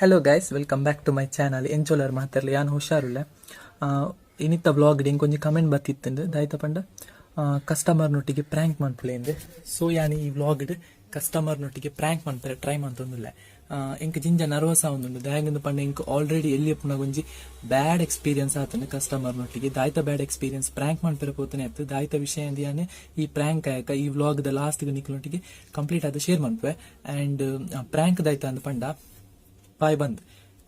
Hello guys, welcome back to my channel. ಎಂಚೋಲರ್ ಮಾತಾಡಲಿ ಯಾನು ಹುಷಾರುಲ್ಲ. ಇನ್ನಿತ್ತ ಬ್ಲಾಗ್ ಕೊಂಚ ಕಮೆಂಟ್ ಬತ್ತಿತ್ತಂದು ದಾಯ್ತ ಪಂಡ ಕಸ್ಟಮರ್ನೊಟ್ಟಿಗೆ ಪ್ರ್ಯಾಂಕ್ ಮನ್ಪುಲೆಂದು. ಸೊ ಯಾನು ಈ ವ್ಲಾಗ್ ಕಸ್ಟಮರ್ನೊಟ್ಟಿಗೆ ಪ್ರ್ಯಾಂಕ್ ಮನ್ಪರೆ ಟ್ರೈ ಮಂತೊಂದುಲ್ಲ. ಎಂಕ್ ಜಿಂಜ ನರ್ವಸ್ ಆವೊಂದುಂಡು ದಾಯಂದು ಪಂಡ ಎಂಕ್ ಆಲ್ರೆಡಿ ಎಲ್ಲಿ ಪುನಃ ಒಂಜಿ ಬ್ಯಾಡ್ ಎಕ್ಸ್ಪೀರಿಯನ್ಸ್ ಆತನು ಕಸ್ಟಮರ್ನೊಟ್ಟಿಗೆ. ದಾಯ್ತ ಬ್ಯಾಡ್ ಎಕ್ಸ್ಪೀರಿಯನ್ಸ್ ಪ್ರ್ಯಾಂಕ್ ಮನ್ಪರೆ ಪೋತನೆ ಆಯ್ತು. ದಾಯ್ತ ವಿಷಯ ಯಾನೆ ಈ ಪ್ರ್ಯಾಂಕ್ ಆಯಕ ಈ ವ್ಲಾಗ್ ದ ಲಾಸ್ಟ್ ನಿಕ್ಲೊಟ್ಟಿಗೆ ಕಂಪ್ಲೀಟ್ ಆದ ಶೇರ್ ಮನ್ಪೆ. ಅಂಡ್ ಪ್ರ್ಯಾಂಕ್ ದಾಯ್ತ ಅಂದ ಪಂಡ ಪಾಯ್ ಬಂದ್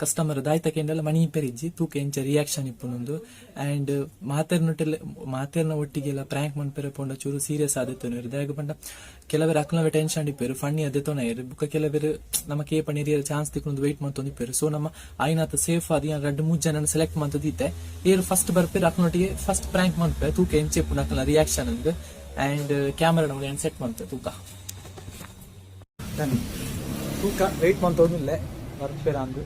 ಕಸ್ಟಮರ್ ದಾಯ್ತಕೆಂಡೆಲ್ಲ ಮಣಿ ಪೆರಿಜ್ಜಿ ತೂಕ ಎಂಚ ರಿಯಾಕ್ಷನ್ ಇಪ್ಪುನೊಂದು. ಅಂಡ್ ಮಾತೆರ್ನ ಒಟ್ಟಿಗೆಲ್ಲ ಪ್ರ್ಯಾಂಕ್ ಮನ್ಪೆರೆ ಪೋಂಡ ಚೂರು ಸೀರಿಯಸ್ ಆದಿತ್ತು. ದಾಯಗ ಪಂಡ ಕೆಲವರು ಅಕ್ಲವೇ ಟೆನ್ಷನ್ ಇಪ್ಪೇರು, ಫಣ್ಣಿ ಅದೆತೋನ ಇರು ಬುಕ್ಕ ಕೆಲವರು ನಮ್ಮ ಕೇಪಣಿ ಏರಿಯಲ್ ಚಾನ್ಸ್ ತಿಕ್ಕೊಂಡು ವೆಯ್ಟ್ ಮಂತೊಂದಿಪ್ಪೇರು. ಸೊ ನಮ್ಮ ಆಯ್ನಾತ ಸೇಫ್ ಆದಿ 2-3 ಜನ ಸೆಲೆಕ್ಟ್ ಮಂತದಿತ್ತೆ ಏರು ಫಸ್ಟ್ ಬರ್ಪೇರು ಅಕ್ಲೊಟ್ಟಿಗೆ ಫಸ್ಟ್ ಪ್ರ್ಯಾಂಕ್ ಮನ್ಪೆ ತೂಕ ಎಂಚೆ ಪುನಃ ಅಕ್ಲ ರಿಯಾಕ್ಷನ್ ಅಂದ್. ಅಂಡ್ ಕ್ಯಾಮರಾ ನಮ್ಗೆ ಸೆಟ್ ಮಂತೆ ತೂಕ ವೆಯ್ಟ್ ಮಂತೊಂದಿಲ್ಲ ಬರ್ಪೇರ ಅಂದು.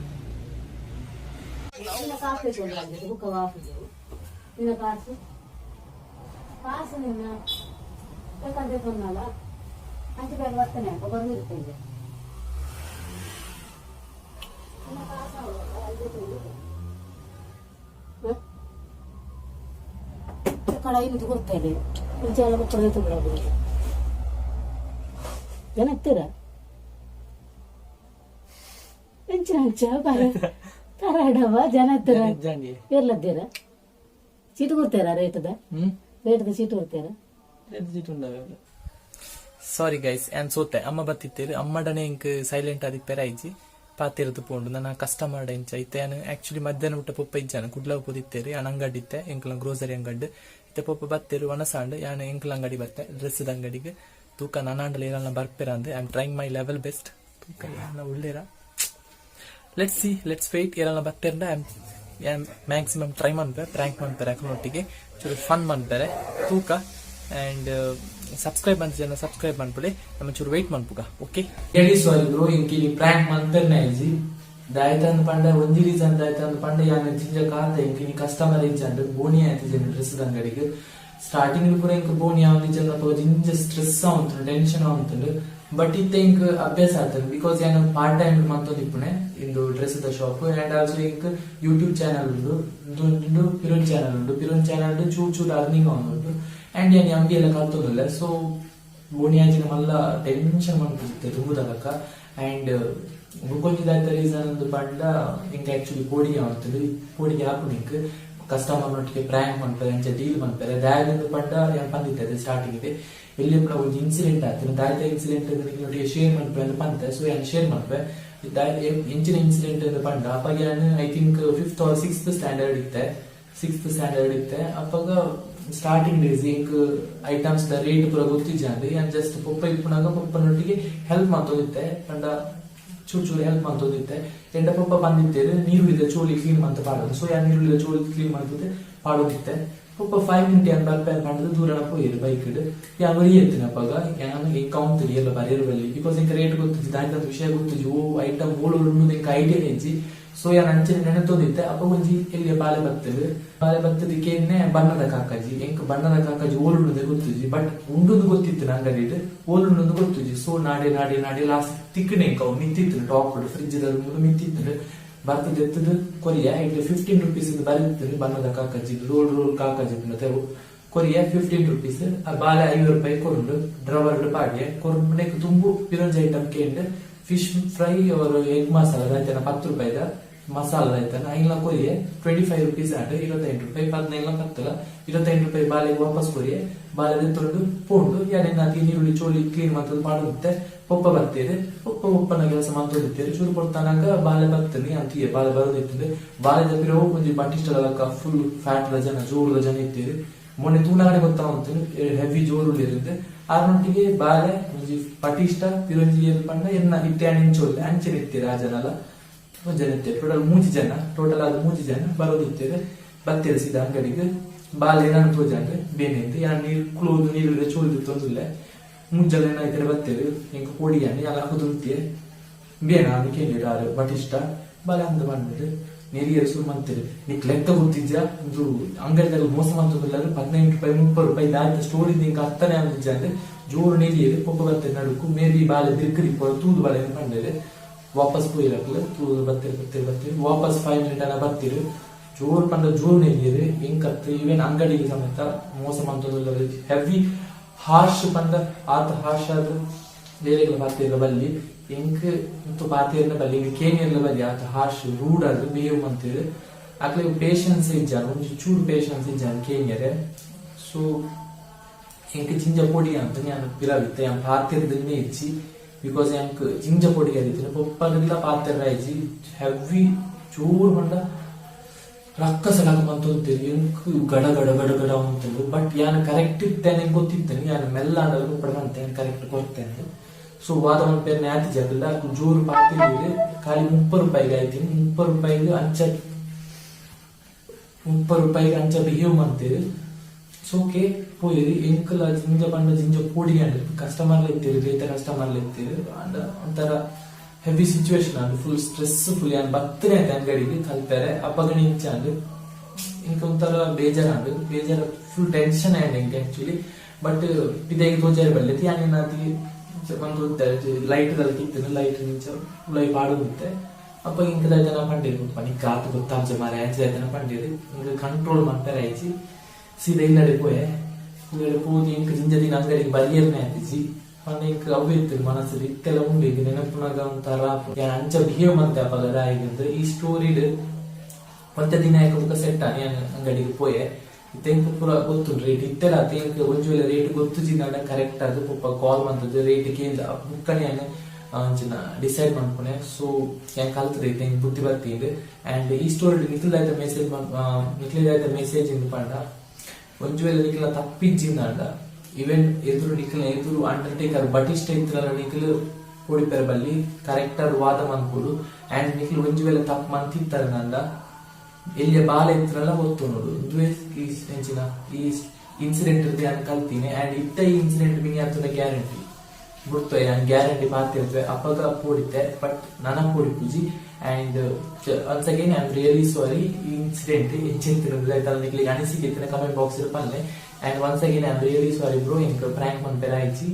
ಕಡಾಯಿನಿಂದ ಕೊಡ್ತೇನೆ ಜನ ಮಕ್ಕಳು ತಗೊಳ್ಳೋದು ಜನ ಹತ್ತಿರ ಹೆಂಚಿನ ಹಂಚ ಬರ ತರಾಡವ ಜನ ಹತ್ತಿರ ಎಲ್ಲದ್ದೀರ ಸೀಟು ಕೊಡ್ತಾರ ರೇಟದ ಸೀಟು ಕೊಡ್ತಾರ. ಸಾರಿ ಗೈಸ್ ಆ್ಯಂಡ್ ಸೋತೆ ಅಮ್ಮ ಬತ್ತಿತ್ತೇರು ಅಮ್ಮಡನೆ ಇಂಕ್ ಸೈಲೆಂಟ್ ಆದಿಪ್ಪೇರ ಐಜಿ ಪಾತಿರದು ಪೋಂಡು ನನ್ನ ಕಸ್ಟಮರ್ ಎಂಚ ಐತೆ. ನಾನು ಆಕ್ಚುಲಿ ಮಧ್ಯಾಹ್ನ ಊಟ ಪೊಪ್ಪ ಇಜ್ಜಾನ ಕುಡ್ಲ ಪೋದಿತ್ತೇರಿ ಅನ್ ಅಂಗಡಿ ಎಂಕ್ಲ ಗ್ರೋಸರಿ ಅಂಗಡಿ ಇತ್ತೆ ಪೊಪ್ಪ ಬತ್ತೇರು ಒಣಸಾಂಡ್ ಯಾನ ಎಂಕ್ಲ ಅಂಗಡಿ ಬತ್ತೆ ಡ್ರೆಸ್ದ ಅಂಗಡಿಗೆ ತೂಕ ನನಾಂಡಲ ಏರಲ್ಲ ಬರ್ಪೇರ ಅಂದೆ. I am trying my level best. ತೂಕ ಯಾನ ಒಳ್ಳೇರ ಲೆಟ್ಸ್ ಸಿ ಲೆಟ್ಸ್ ವೆಯ್ಟ್ ಏರಲ್ಲ ಬತ್ತೇರಂಡ ಮ್ಯಾಕ್ಸಿಮಮ್ ಟ್ರೈ ಮನ್ಪೆ ಪ್ರ್ಯಾಂಕ್ ಮನ್ಪೇರೆ ಅಕ್ಲೊಟ್ಟಿಗೆ ಚೂರು ಫನ್ ಮನ್ಪೇರೆ ತೂಕ. ಅಂಡ್ ಸಬ್ಸ್ಕ್ರೈಬ್ ಅಂತ ಜನ ಸಬ್ಸ್ಕ್ರೈಬ್ ಮಾಡ್ಬಿಡಿ ನಮ್ಮ ಚೂರು ವೆಯ್ಟ್ ಮನ್ಪುಗ. ಓಕೆ ಹೇಳಿ ಸಾರಿ ಬ್ರೋ ಇಂಕಿ ಪ್ರ್ಯಾಂಕ್ ಮನ್ಪೇರ್ನ ಐಜಿ ದಾಯ್ತ ಅಂದ್ ಪಂಡ ಒಂಜಿ ರೀಸನ್ ದಾಯ್ತ ಅಂದ್ ಪಂಡ ಯಾನ ಜಿಂಜ ಕಾದ ಇಂಕಿ ಕಸ್ಟಮರ್ ಇಜ್ಜಂಡ್ ಬೋನಿ ಆಯ್ತು ಜನ ಡ್ರೆಸ್ ಅಂಗಡಿಗೆ ಸ್ಟಾರ್ಟಿಂಗ್ ಪೂರ ಇಂಕ ಬೋನಿ ಆವಂದಿ ಜನ ಜಿಂಜ ಸ್ಟ್ರೆಸ್ ಆವಂತು ಟೆನ್ಷನ್ ಆವಂತುಂಡು. ಬಟ್ ಇತ್ತೆ ಇಂಕ್ ಅಭ್ಯಾಸ ಆಗ್ತದೆ ಬಿಕಾಸ್ ಏನು ಪಾರ್ಟ್ ಟೈಮ್ ಮಂತೊಂದಿಪ್ಪುನೆ ಇಂದು ಡ್ರೆಸ್ ದ ಶಾಪ್. ಅಂಡ್ ಆಲ್ಸೋ ಇಂಕ್ ಯೂಟ್ಯೂಬ್ ಚಾನಲ್ ಉಂಡು ಪಿರೋನ್ ಚಾನಲ್ ಉಂಡು. ಪಿರೋನ್ ಚಾನಲ್ ಚೂರು ಅರ್ನಿಂಗ್ ಆವೊಂದುಂಡು. ಅಂಡ್ ಏನು ಅಂಗಡಿ ಎಲ್ಲ ಕಲ್ತೊಂದಿಲ್ಲ. ಸೊ ಬೋನಿಯಾಜಿನ ಮಲ್ಲ ಟೆನ್ಷನ್ ಮಾಡ್ತಿರುತ್ತೆ ತುಂಬುದಕ್ಕ. ಅಂಡ್ ಕೊಂಚಿದಾಯ್ತ ರೀಸನ್ ಒಂದು ಪಂಡ ಇಂಕ ಆಕ್ಚುಲಿ ಕೋಡಿಗೆ ಆಗ್ತದೆ ಕೋಡಿಗೆ ಹಾಕು ಇಂಕ್ ಕಸ್ಟಮರ್ನೊಟ್ಟಿಗೆ ಪ್ರ್ಯಾಂಕ್ ಮಾಡ್ತಾರೆ ಅಂಚೆ ಡೀಲ್ ಮಾಡ್ತಾರೆ. ದಾಯದಿಂದ ಪಂಡ ಏನು ಬಂದಿರ್ತದೆ ಸ್ಟಾರ್ಟಿಂಗ್ ಇದೆ ಎಲ್ಲಿ ಒಂದು ಇನ್ಸಿಡೆಂಟ್ ಆಗ್ತದೆ ದಾಯ್ತ ಇನ್ಸಿಡೆಂಟ್ ನೊಟ್ಟಿಗೆ ಶೇರ್ ಮಾಡ್ಪೆ ಅಂತ ಬಂತೆ. ಸೊ ಏನು ಶೇರ್ ಮಾಡ್ಪೆ ಎಂಚಿನ ಇನ್ಸಿಡೆಂಟ್ ಅಂತ ಪಂಡ ಅಪ್ಪಾಗ I think 5th or 6th standard ಇತ್ತೆ. ಅಪ್ಪಾಗ ಸ್ಟಾರ್ಟಿಂಗ್ ಡೇಸ್ ಇಂಕ್ ಐಟಮ್ಸ್ ದ ರೇಟ್ ಪೂರ ಗೊತ್ತಿಜ್ಜಂಡು ಏನ್ ಜಸ್ಟ್ ಪೊಪ್ಪ ಇಪ್ಪುನಾಗ ಪೊಪ್ಪನೊಟ್ಟಿಗೆ ಹೆಲ್ಪ್ ಮಾಡ್ತೋದಿತ್ತೆ ಪಂಡ ಚೂರು ಹೆಲ್ಪ್ ಮಾಡ್ತೋದಿತ್ತೆ. ಎಂಡ ಪೊಪ್ಪ ಬಂದಿತ್ತೇರು ನೀರುಳಿದ ಚೋಳಿ ಕ್ಲೀನ್ ಮಾಡ್ತಾ ಪಾಡೋದು. ಸೊ ಯಾರು ನೀರುಳಿದ ಚೋಳಿ ಕ್ಲೀನ್ ಮಾಡ್ತಿದ್ದೆ ಪಾಡೋದಿತ್ತೆ ಪೊಪ್ಪ 5 minutes ಏನ್ ಬರ್ಪೇರ್ ಮಾಡಿದ್ರೆ ದೂರನ ಪೋಯಿರು ಬೈಕ್ ಯಾರು ಬರೀತೀನಿ ಅಪ್ಪಾಗ ಏನು ಕೌಂಟ್ ಎಲ್ಲ ಬರೆಯರು ಬಲ್ಲಿ ಬಿಕಾಸ್ ಇಂಕ ರೇಟ್ ಗೊತ್ತಿದ್ದು ಆಯ್ತ ವಿಷಯ ಗೊತ್ತಿದ್ದು ಓ ಐಟಮ್ ಓಳು ಇಂಕ ಐಡಿಯಾ ನೆಜ್ಜಿ. ಸೊ ಯಾರು ಅಂಚೆ ನೆನೆತೋದಿತ್ತೆ ಅಪ್ಪ ಒಂಜಿ ಎಲ್ಲಿ ಬಾಲೆ ಬತ್ತದಕ್ಕೆ ಬಣ್ಣದ ಕಾಕಾಜಿ ಎಂಕ್ ಬಣ್ಣದ ಕಾಕಾಜಿ ಓಲುಂಡುದೆ ಗೊತ್ತಿಜ್ಜಿ. ಬಟ್ ಉಂಡುದು ಗೊತ್ತಿತ್ತು ಅಂಗಡಿ ಓಲುಂಡುದು ಗೊತ್ತಿಜ್ಜಿ. ಸೊ ನಾಡಿ ಲಾಸ್ಟ್ ತಿಕ್ಕಣೆ ಎಂಕ ಮಿತ್ತಿತ್ತು ಟಾಪ್ ಫ್ರಿಜ್ ಮಿತ್ತಿತ್ತು ಬರ್ತಿದ್ದು ಕೊರಿಯ ಇಲ್ಲಿ 15 rupees ಬರೀತೀನಿ ಬಣ್ಣದ ಕಾಕಾಜಿ ರೋಲ್ ಕಾಕಾಜಿ ಕೊರಿಯ 15 rupees ಬಾಲೆ 5 ರೂಪಾಯಿ ಕೊರುಂಡು ಡ್ರವರ್ ಪಾಡಿಯ ಕೊರುಂಬನೆ ತುಂಬು ಪಿರಂಜಿ ಐಟಮ್ ಕೇಂಡ್ ಫಿಶ್ ಫ್ರೈ ಅವರು ಎಗ್ ಮಸಾಲ ರೈತನ 10 ರೂಪಾಯಿದ ಮಸಾಲ ರೈತನ ಇಲ್ಲ ಕೊರಿಯ 25 rupees ಆಟ 25 ರೂಪಾಯಿ 15 ಕತ್ತಲ 25 ರೂಪಾಯಿ ಬಾಲೆಗೆ ವಾಪಸ್ ಕೊರಿಯ ಬಾಲೆ ತೊಂಡು ಪೋಂಡು ಯಾರೇನಾತಿ ನೀರುಳ್ಳಿ ಚೋಳಿ ಕ್ಲೀನ್ ಮಾಡ್ತದೆ ಮಾಡುತ್ತೆ ಪೊಪ್ಪ ಬರ್ತೇವೆ ಪೊಪ್ಪನ ಕೆಲಸ ಮಾಡ್ತೋದಿತ್ತೇವೆ ಚೂರು ಕೊಡ್ತಾನಾಗ ಬಾಲೆ ಬರ್ತೇನೆ ಅಂತೀಯ ಬಾಲೆ ಬರೋದಿರ್ತದೆ. ಬಾಲೆ ತಪ್ಪಿರೋ ಒಂಜಿ ಬಟ್ಟಿಷ್ಟದ ಫುಲ್ ಫ್ಯಾಟ್ ಜನ ಜೋರದ ಜನ ಇರ್ತೇವೆ. ಮೊನ್ನೆ ತೂನಾಗಡೆ ಗೊತ್ತಾ ಅಂತೀನಿ ಹೆವಿ ಜೋರು ಇರುತ್ತೆ ಆರೊಟ್ಟಿಗೆ ಬಾಲೆ ಒಂಜಿ ಪಟಿಷ್ಟ ಪಿರಂಜಿ ಪಂಡ ಎನ್ನ ಹಿಟ್ಟೆ ಅಂಚೋಲ್ಲ ಅಂಚೆ ಇರ್ತೀರಿ ಆ ಜನ ಎಲ್ಲ ಒಂದ್ ಜನ ಇರ್ತೇವೆ ಟೋಟಲ್ ಆದ 3 ಜನ ಬರೋದಿರ್ತೇವೆ. ಬರ್ತೇವೆ ಸೀದಾ ಅಂಗಡಿಗೆ ಬಾಲೆ ಏನಾದ್ರು ತೋಜಂಡ್ರೆ ಬೇನೆ ಅಂತ ಯಾರು ನೀರು ಚೋಳಿದು ತೊಂದಿಲ್ಲ ಮುಂಜಾನೆ ಏನಾಯ್ತಾರೆ ಬರ್ತೇವೆ ಎಂಕ ಕೋಡಿಯಾನೆ ಎಲ್ಲ ಕುದುರ್ತಿಯೇ ಬೇಡ ಅದಕ್ಕೆ ಹೇಳಿರಾರು ಬಟಿಷ್ಟ ಬಾಲೆ ಅಂದ ಬಂದ್ಬಿಟ್ಟು ನೀರಿಯರು ಶುರು ಮಾಡ್ತೇವೆ ನೀಕ್ ಲೆಕ್ಕ ಗೊತ್ತಿದ್ಯಾ ಇದು ಅಂಗಡಿಗಳು ಮೋಸ ಮಾಡ್ತದಿಲ್ಲ 15 ರೂಪಾಯಿ 30 ರೂಪಾಯಿ ದಾಯ್ತ ಸ್ಟೋರ್ ಇಂದ ಇಂಕ ಹತ್ತನೇ ಆಗಿದ್ಜ ಅಂದ್ರೆ ಜೋರು ನೀರಿಯರು ಪೊಪ್ಪ ಬರ್ತೇವೆ ನಡುಕು ಮೇಬಿ ಬಾಲೆ ದಿರ್ಕಡಿ ತೂದು ಬಾಳೆ ಬಂದಿದೆ ವಾಪಸ್ ಪೋಯಿರಕ್ಲು ತೂದು ಬತ್ತಿರು ವಾಪಸ್ 5 ಮಿನಿಟ್ ಅನ್ನ ಬರ್ತಿರು ಜೋರ್ ಪಂಡ ಜೋರ್ ನೆಲ್ಲಿರು ಇಂಕತ್ತು ಈವನ್ ಅಂಗಡಿಗೆ ಸಮೇತ ಮೋಸ ಮಂತೋದು ಹೆವಿ ಹಾರ್ಶ್ ಪಂಡ ಆತ ಹಾರ್ಶ್ ಆದ ಬೇರೆ ಪಾತಿರ ಬಲ್ಲಿ ಇಂಕ್ ಇಂತು ಪಾತಿರ್ನ ಬಲ್ಲಿ ಕೇನಿಯರ್ಲ ಬಲ್ಲಿ ಆತ ಹಾರ್ಶ್ ರೂಡ್ ಆದ ಬಿಹೇವ್ ಮಂತಿರು ಅಕ್ಲೆ ಪೇಷನ್ಸ್ ಇಜ್ಜಾನ ಒಂಜಿ ಚೂರು ಪೇಷನ್ಸ್ ಇಜ್ಜಾನ ಕೇನಿಯರೆ ಸೊ ಇಂಕ್ ಜಿಂಜ ಪೊಡಿ ಅಂತ ನಾನು ಪಿರಾವಿತ್ತೆ ಯಾನ್ ಪಾತಿರ್ದನ್ನೇ ಇಚ್ಚಿ ಬಿಕಾಸ್ ಎಂಕ್ ಜಿಂಜ ಪೊಡಿ ಆದಿತ್ತು ಪೊಪ್ಪನೆಲ್ಲ ಪಾತ್ರ ಆಯ್ಜಿ ಹೆವಿ ಚೂರು ಮಂಡ ರಕ್ಕಸಲಾಗ ಮಂತೊಂತೀರಿ ಎಂಕ್ ಗಡ ಗಡ ಗಡ ಗಡ ಅಂತಂದು ಬಟ್ ಯಾನ್ ಕರೆಕ್ಟ್ ಇತ್ತೇನೆ ಗೊತ್ತಿತ್ತೇನೆ ಯಾನ್ ಮೆಲ್ಲ ಆಡಲು ಪಡವಂತೆ ಕಾರೆಕ್ಟ್ ಕೊಡ್ತೇನೆ ಸೊ ವಾದ ಒಂದು ಪೇರ್ ನ್ಯಾತಿ ಜಾಗಲ್ಲ ಜೋರು ಪಾತಿರಿ ಖಾಲಿ 30 ರೂಪಾಯಿಗೆ ಆಯ್ತೀನಿ 30 ರೂಪಾಯಿಗೆ ಅಂಚ ಬಿಹೇವ್ ಮಾಡ್ತೀರಿ ಸೋಕೆ ಪೋಯಿರಿ ಎಂಕಲ ಜಿಂಜ ಪಂಡ ಜಿಂಜ ಪೋಡಿ ಅಂಡ್ ಕಸ್ಟಮರ್ಲ ಇತ್ತೀರಿ ರೈತ ಕಸ್ಟಮರ್ಲ ಇತ್ತೀರಿ ಅಂಡ್ ಒಂಥರ heavy situation and full stressful ಯಾನ್ ಬತ್ತನೆ ಅಂಗಡಿಗೆ ಕಲ್ತಾರೆ ಅಪ್ಪಗಣಿ ಇಂಚಾಂಡ್ ಇಂಕ ಒಂಥರ ಬೇಜಾರ ಫುಲ್ ಟೆನ್ಷನ್ ಆಯ್ತು ಇಂಕ ಆಕ್ಚುಲಿ ಬಟ್ ಪಿದೆಗೆ ತೋಜಾರಿ ಬಲ್ಲೆತಿ ಯಾನೇನಾತಿ ಒಂದು ಲೈಟ್ ಕಿತ್ತನು ಲೈಟ್ ನಿಂಚ ಉಳೈ ಪಾಡುತ್ತೆ ಅಪ್ಪ ಇಂಕ ಜನ ಪಂಡಿರು ಪನಿ ಕಾತು ಗೊತ್ತಾಂಚ ಮಾರೆ ಆಚೆ ಜನ ಪಂಡಿರು ಇಂಕ ಕಂಟ್ರೋಲ್ ಮಾಡ್ತಾರೆ ಆಯ್ಚಿ ಸೀದಾ ಇಲ್ಲಡೆ ಪೋಯೆ ಇಲ್ಲಡೆ ಪೋಗಿ ಇಂಕ ಜಿಂಜದಿನ ಅಂಗಡಿಗೆ ಬರಿಯರ್ನೇ ಆಯ್ತಿಸಿ ಮನೆ ಇಂಕ ಅವು ಇತ್ತು ಮನಸ್ಸಲ್ಲಿ ಇತ್ತೆಲ್ಲ ಉಂಡು ಈಗ ನೆನಪುನಾಗ ಒಂಥರ ಅಂಚ ಬಿಹೇವ್ ಮಂತೆ ಅಪ್ಪಗರ ಆಗಿದ್ರೆ ಈ ಸ್ಟೋರಿಡ್ ಮತ್ತೆ ದಿನ ಯಾಕೆ ಸೆಟ್ ನಾನು ಅಂಗಡಿಗೆ ಪೋಯೆ ಇತ್ತೆಂಕ ಪೂರ ಗೊತ್ತು ರೇಟ್ ಇತ್ತೆಲ್ಲ ಅತ್ತೇಂಕ ಒಂಜು ವೇಳೆ ರೇಟ್ ಗೊತ್ತುಜಿಂದ ಕರೆಕ್ಟ್ ಅದು ಪಪ್ಪ ಕಾಲ್ ಬಂದದ್ದು ರೇಟ್ ಕೇಂದ್ರ ಬುಕ್ಕನೆ ಅಂಚಿನ ಡಿಸೈಡ್ ಮಾಡ್ಕೊನೆ ಸೊ ಯಾನ್ ಕಲ್ತದೆ ಇತ್ತೆಂಕ ಬುದ್ಧಿ ಬರ್ತಿಂದು ಅಂಡ್ ಈ ಸ್ಟೋರಿ ನಿಖಿಲ್ದಾಯ್ತ ಮೆಸೇಜ್ ಇಂದು ಪಂಡ ಒಂಜು ವೇಳೆ ನಿಖಿಲ ತಪ್ಪಿಜ್ಜಿಂದ ಈವೆನ್ ಎದುರು ಅಂಡರ್ಟೇಕರ್ ಬಟಿಷ್ಟ ಇತ್ರ ನಿಖಿಲ್ ಪೋಡಿಪೆರ ಬಲ್ಲಿ ಕರೆಕ್ಟರ್ ವಾದ ಮನ್ಪುಡು ಅಂಡ್ ನಿಖಿಲ್ ಒಂಜು ವೇಳೆ ತಪ್ಪು ಮಂತಿತ್ತರ ನಂದ ಎಲ್ಲಿಯ ಬಾಲ ಇತ್ರಲ್ಲ ಒತ್ತು ನೋಡು ಈ ಇನ್ಸಿಡೆಂಟ್ ನಾನು ಕಲ್ತೀನಿ ಅಂಡ್ ಇತ್ತ ಈ ಇನ್ಸಿಡೆಂಟ್ ಮಿನಿ ಅಂತ ಗ್ಯಾರಂಟಿ ಬಿಡ್ತವೆ ನಾನು ಗ್ಯಾರಂಟಿ ಪಾತಿರ್ತವೆ ಅಪ್ಪಗ ಪೋಡಿತೆ ಬಟ್ ನನ್ನ ಪೋಡಿ ಪೂಜಿ and once again I am really sorry ಈ ಇನ್ಸಿಡೆಂಟ್ ಹೆಚ್ಚಿನ ಅನಿಸಿಕೆ ಕಮೆಂಟ್ ಬಾಕ್ಸ್ ಇರ್ಪಲ್ಲೆ and once again I am really sorry bro ಇಂಕ ಪ್ರಾಂಕ್ ಮಾಡ್ಬೇಡ ಆಯ್ಚಿ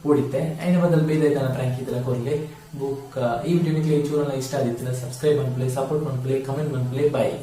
ಪೋಡಿತ್ತೆ ಐನ ಬದಲು ಬೇದಾಯ್ತಾನ ಪ್ರಾಂಕ್ ಇದ್ರ ಕೊರ್ಲೆ ಬುಕ್ ಈ ವಿಡಿಯೋ ನಿಮಗೆ ಚೂರನ್ನ ಇಷ್ಟ ಆದಿತ್ತು ಸಬ್ಸ್ಕ್ರೈಬ್ ಮಾಡ್ಕೊಳ್ಳಿ ಸಪೋರ್ಟ್ ಮಾಡ್ಕೊಳ್ಳಿ ಕಮೆಂಟ್ ಮಾಡ್ಕೊಳ್ಳಿ ಬಾಯ್.